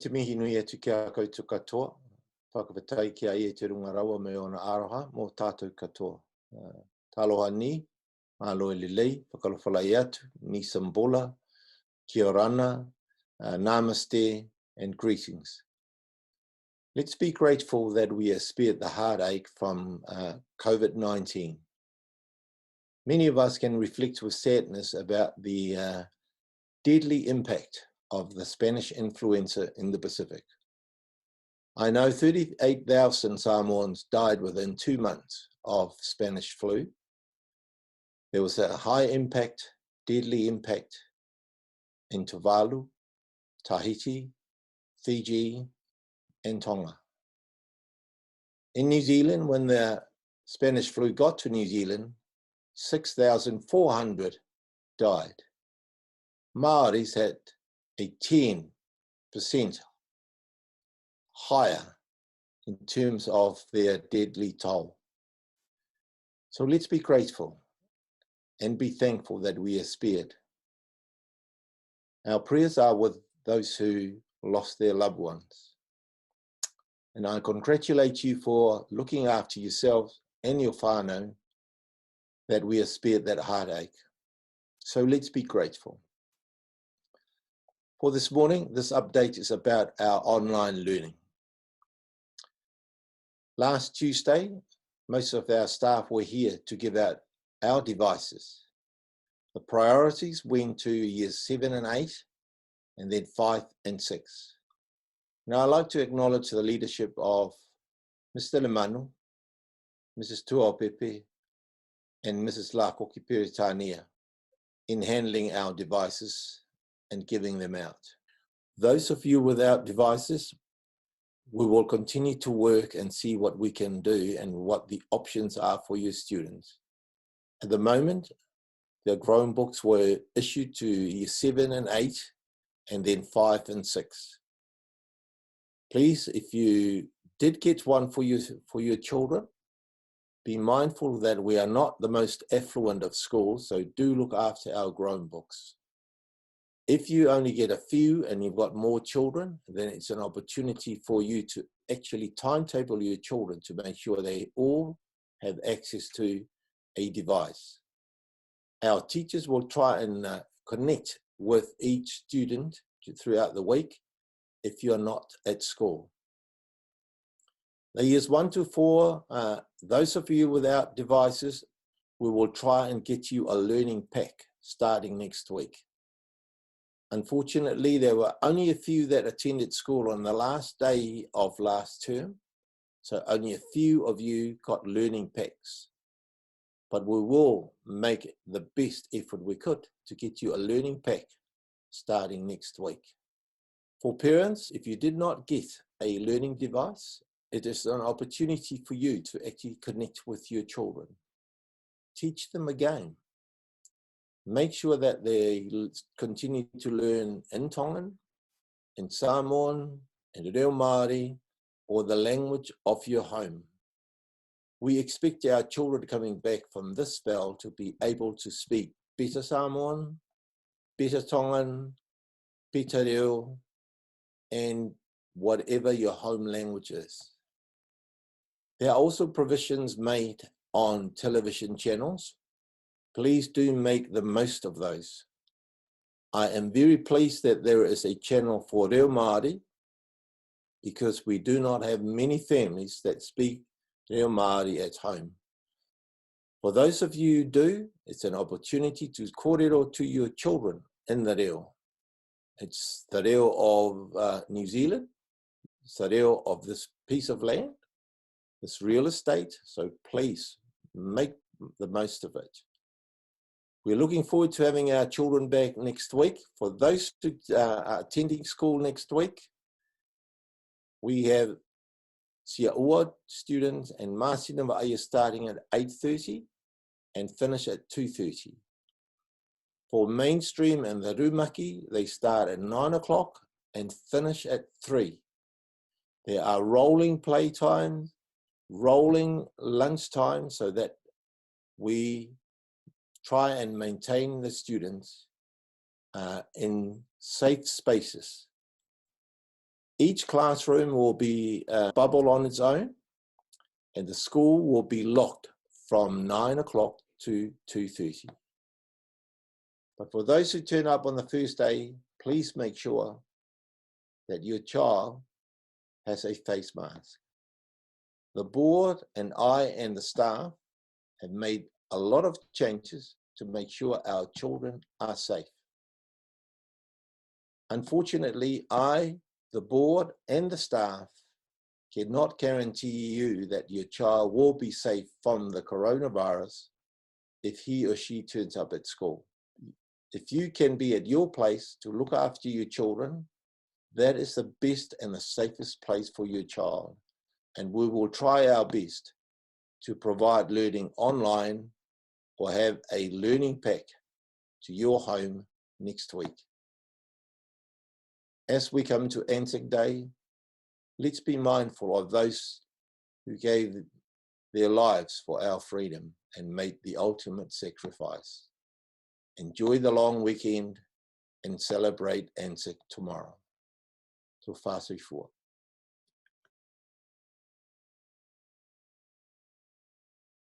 Te mihi nui atu ki a koutou katoa. Whakawhatai ki a ia te runga rawa me ona aroha mō tātou katoa. Taloha ni, malo e lelei, whakalawhalai atu, ni sambola, kia orana, namaste, and greetings. Let's be grateful that we are spared the heartache from COVID-19. Many of us can reflect with sadness about the deadly impact of the Spanish influenza in the Pacific. I know 38,000 Samoans died within 2 months of Spanish flu. There was a high impact, deadly impact in Tuvalu, Tahiti, Fiji, and Tonga. In New Zealand, when the Spanish flu got to New Zealand, 6,400 died. Maoris had a 10% higher in terms of their deadly toll. So let's be grateful and be thankful that we are spared. Our prayers are with those who lost their loved ones. And I congratulate you for looking after yourselves and your whānau, that we are spared that heartache. So let's be grateful. For this morning, this update is about our online learning. Last Tuesday, most of our staff were here to give out our devices. The priorities went to years 7 and 8, and then 5 and 6. Now, I'd like to acknowledge the leadership of Mr. Lemanu, Mrs. Tuapepe, and Mrs. Lakoki Peritania in handling our devices and giving them out. Those of you without devices, we will continue to work and see what we can do and what the options are for your students. At the moment, the Chromebooks were issued to year 7 and 8, and then 5 and 6. Please, if you did get one for your children, be mindful that we are not the most affluent of schools, so do look after our Chromebooks. If you only get a few and you've got more children, then it's an opportunity for you to actually timetable your children to make sure they all have access to a device. Our teachers will try and connect with each student throughout the week if you're not at school. The years 1 to 4, those of you without devices, we will try and get you a learning pack starting next week. Unfortunately, there were only a few that attended school on the last day of last term, so only a few of you got learning packs. But we will make the best effort we could to get you a learning pack starting next week. For parents, if you did not get a learning device, it is an opportunity for you to actually connect with your children. Teach them a game. Make sure that they continue to learn in Tongan, in Samoan, in Reo Māori, or the language of your home. We expect our children coming back from this spell to be able to speak better Samoan, better Tongan, better Reo, and whatever your home language is. There are also provisions made on television channels. Please do make the most of those. I am very pleased that there is a channel for Reo Māori, because we do not have many families that speak Reo Māori at home. For those of you who do, it's an opportunity to kōrero to your children in the reo. It's the reo of New Zealand. It's the reo of this piece of land, this real estate. So please make the most of it. We're looking forward to having our children back next week. For those who are attending school next week, we have Sia Ua students and Māsina Ma'aia starting at 8:30 and finish at 2:30. For mainstream and the Rumaki, they start at 9 o'clock and finish at 3. There are rolling playtime, rolling lunchtime, so that we try and maintain the students in safe spaces. Each classroom will be a bubble on its own, and the school will be locked from 9 o'clock to 2:30. But for those who turn up on the first day, please make sure that your child has a face mask. The board and I and the staff have made a lot of changes to make sure our children are safe. Unfortunately, I, the board and the staff cannot guarantee you that your child will be safe from the coronavirus if he or she turns up at school. If you can be at your place to look after your children, that is the best and the safest place for your child. And we will try our best to provide learning online or have a learning pack to your home next week. As we come to Anzac Day, let's be mindful of those who gave their lives for our freedom and made the ultimate sacrifice. Enjoy the long weekend and celebrate Anzac tomorrow. Tō whāsui fua.